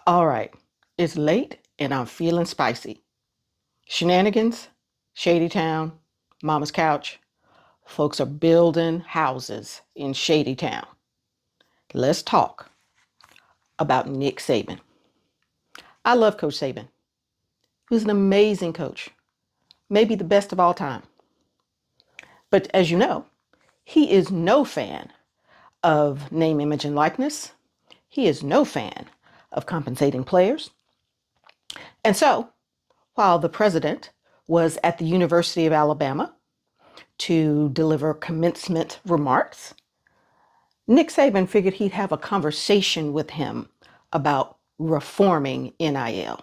All right, it's late and I'm feeling spicy. Shenanigans, Shady Town, Mama's Couch. Folks are building houses in Shady Town. Let's talk about Nick Saban. I love Coach Saban, who's an amazing coach, maybe the best of all time. But as you know, he is no fan of name, image, and likeness. He is no fan of compensating players. And so, while the president was at the University of Alabama to deliver commencement remarks, Nick Saban figured he'd have a conversation with him about reforming NIL.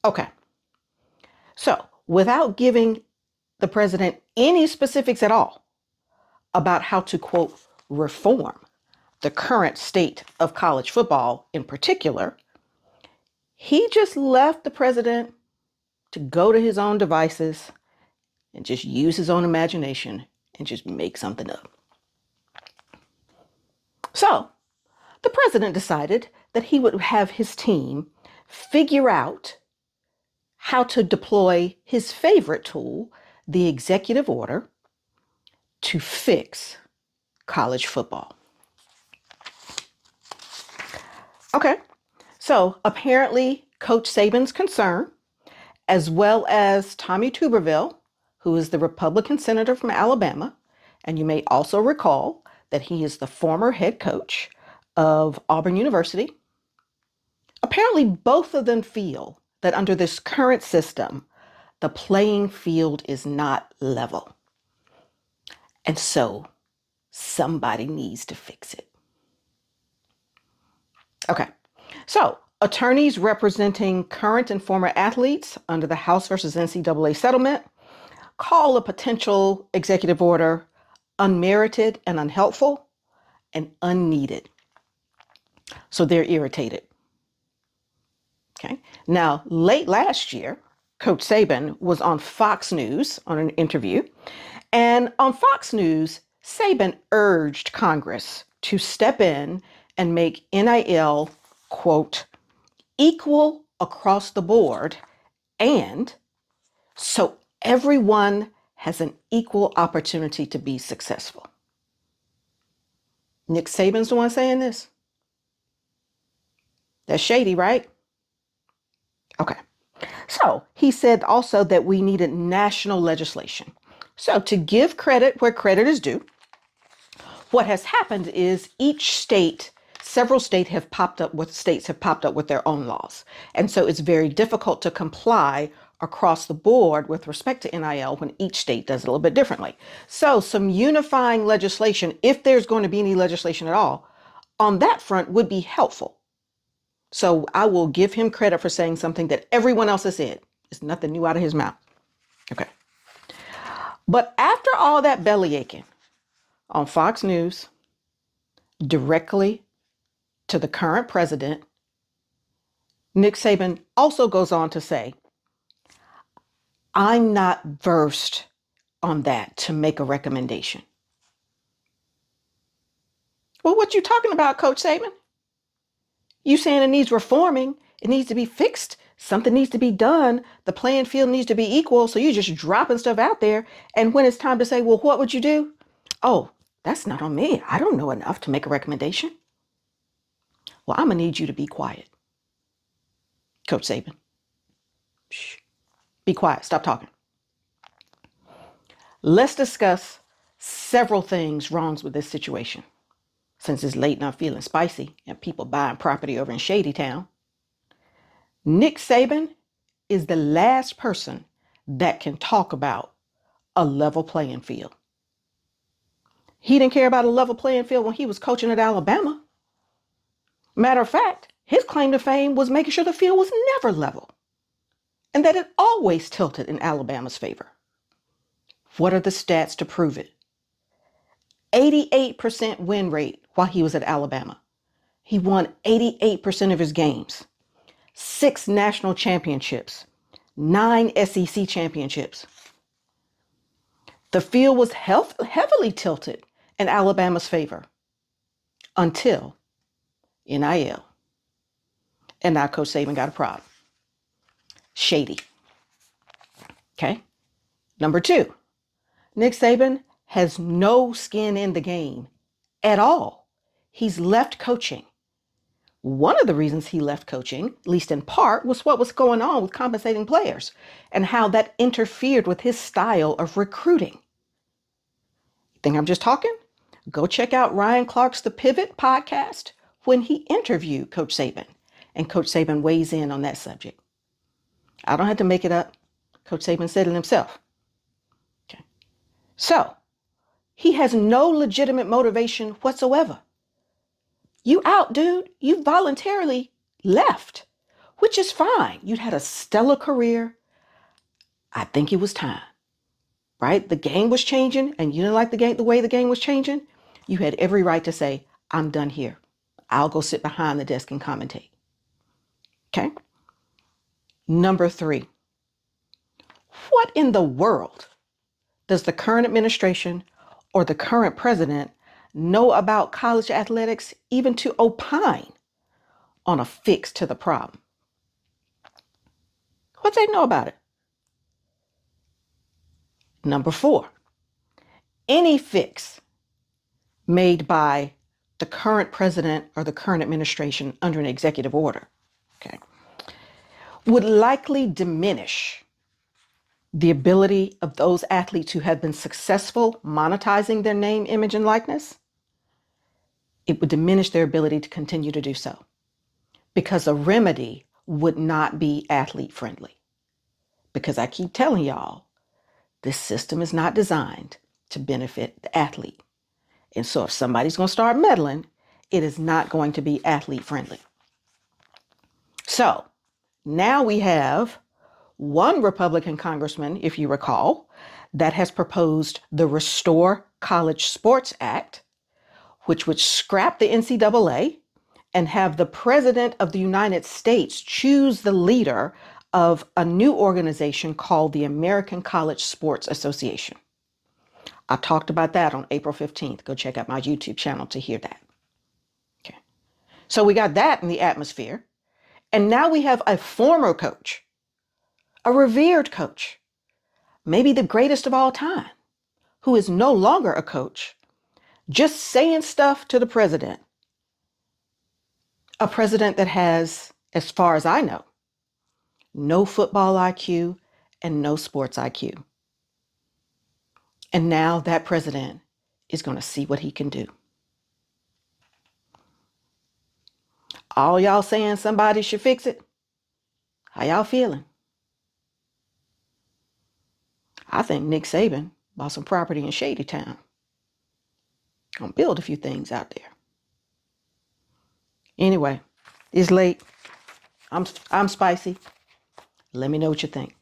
Okay, so without giving the president any specifics at all about how to, quote, reform the current state of college football in particular, he just left the president to go to his own devices and just use his own imagination and just make something up. So the president decided that he would have his team figure out how to deploy his favorite tool, the executive order, to fix college football. Okay, so apparently Coach Saban's concern, as well as Tommy Tuberville, who is the Republican senator from Alabama, and you may also recall that he is the former head coach of Auburn University. Apparently, both of them feel that under this current system, the playing field is not level. And so somebody needs to fix it. Okay, so attorneys representing current and former athletes under the House versus NCAA settlement call a potential executive order unmerited and unhelpful and unneeded. So they're irritated. Okay. Now, late last year, Coach Saban was on Fox News on an interview. And on Fox News, Saban urged Congress to step in and make NIL, quote, equal across the board, and so everyone has an equal opportunity to be successful. Nick Saban's the one saying this. That's shady, right? Okay. So he said also that we needed national legislation. So to give credit where credit is due, what has happened is several states have popped up with their own laws. And so it's very difficult to comply across the board with respect to NIL when each state does it a little bit differently. So some unifying legislation, if there's going to be any legislation at all, on that front would be helpful. So I will give him credit for saying something that everyone else has said. It's nothing new out of his mouth. Okay. But after all that belly aching on Fox News, directly to the current president, Nick Saban also goes on to say, I'm not versed on that to make a recommendation. Well, what you talking about, Coach Saban? You saying it needs reforming, it needs to be fixed, something needs to be done, the playing field needs to be equal, so you're just dropping stuff out there, and when it's time to say, well, what would you do? Oh, that's not on me. I don't know enough to make a recommendation. Well, I'm going to need you to be quiet. Coach Saban. Shh. Be quiet. Stop talking. Let's discuss several things wrongs with this situation. Since it's late and I'm feeling spicy and people buying property over in Shady Town, Nick Saban is the last person that can talk about a level playing field. He didn't care about a level playing field when he was coaching at Alabama. Matter of fact, his claim to fame was making sure the field was never level and that it always tilted in Alabama's favor. What are the stats to prove it? 88% win rate while he was at Alabama. He won 88% of his games, 6 national championships, 9 SEC championships. The field was heavily tilted in Alabama's favor until NIL. And now Coach Saban got a problem. Shady. Okay. Number 2, Nick Saban has no skin in the game at all. He's left coaching. One of the reasons he left coaching, at least in part, was what was going on with compensating players and how that interfered with his style of recruiting. Think I'm just talking? Go check out Ryan Clark's The Pivot podcast when he interviewed Coach Saban, and Coach Saban weighs in on that subject. I don't have to make it up. Coach Saban said it himself. Okay. So he has no legitimate motivation whatsoever. You out, dude. You voluntarily left, which is fine. You'd had a stellar career. I think it was time, right? The game was changing and you didn't like the way the game was changing. You had every right to say, I'm done here. I'll go sit behind the desk and commentate. Okay. Number 3, what in the world does the current administration or the current president know about college athletics even to opine on a fix to the problem? What they know about it? Number 4, any fix made by the current president or the current administration under an executive order, okay, would likely diminish the ability of those athletes who have been successful monetizing their name, image, and likeness. It would diminish their ability to continue to do so because a remedy would not be athlete friendly. Because I keep telling y'all, this system is not designed to benefit the athlete. And so if somebody's going to start meddling, it is not going to be athlete friendly. So now we have one Republican congressman, if you recall, that has proposed the Restore College Sports Act, which would scrap the NCAA and have the President of the United States choose the leader of a new organization called the American College Sports Association. I talked about that on April 15th. Go check out my YouTube channel to hear that. Okay. So we got that in the atmosphere. And now we have a former coach, a revered coach, maybe the greatest of all time, who is no longer a coach, just saying stuff to the president. A president that has, as far as I know, no football IQ and no sports IQ. And now that president is going to see what he can do. All y'all saying somebody should fix it? How y'all feeling? I think Nick Saban bought some property in Shady Town. Gonna build a few things out there. Anyway, it's late. I'm spicy. Let me know what you think.